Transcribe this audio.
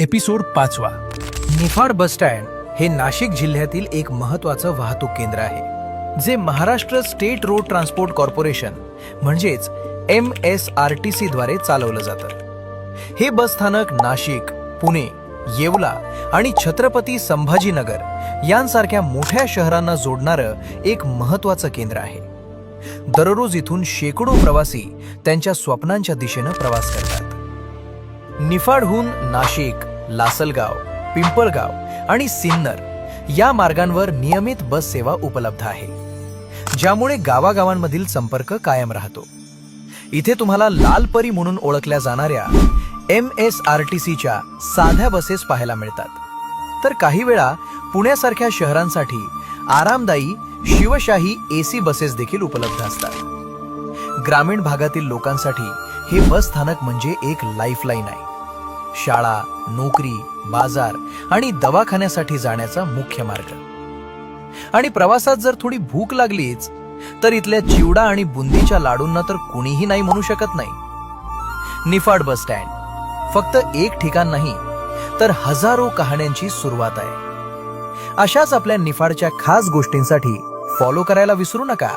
Episode 5. Niphad bus stand हे नाशिक जिल्ह्यातील एक महत्त्वाचं वाहतूक केंद्र आहे, जे Maharashtra state road transport corporation म्हणजेच MSRTC द्वारे चालवलं जातं. हे बस स्थानक नाशिक, पुणे, येवला आणि छत्रपती संभाजीनगर यांसारख्या मोठ्या शहरांना जोडणारं एक महत्त्वाचं केंद्र आहे. दररोज इथून शेकडो प्रवासी त्यांच्या स्वप्नांच्या दिशेनं प्रवास करतात. निफाडहून नाशिक, लासलगाव, पिंपळगाव आणि सिन्नर या मार्गांवर नियमित बस सेवा उपलब्ध आहे, ज्यामुळे गावागावांमधील संपर्क कायम राहतो. इथे तुम्हाला लालपरी म्हणून ओळखल्या जाणाऱ्या MSRTCच्या साध्या बसेस पाहायला मिळतात, तर काही वेळा पुण्यासारख्या शहरांसाठी आरामदायी शिवशाही AC बसेस देखील उपलब्ध असतात. ग्रामीण भागातील लोकांसाठी हे बस स्थानक म्हणजे एक लाईफलाईन आहे. शाळा, नोकरी, बाजार आणि दवाखान्यासाठी जाण्याचा मुख्य मार्ग. आणि प्रवासात जर थोडी भूक लागलीच तर इथल्या चिवडा आणि बुंदीच्या लाडूंना तर कुणीही नाही म्हणू शकत नाही. निफाड बस स्टँड फक्त एक ठिकाण नाही, तर हजारो कहाण्यांची सुरुवात आहे. अशाच आपल्या निफाडच्या खास गोष्टींसाठी फॉलो करायला विसरू नका.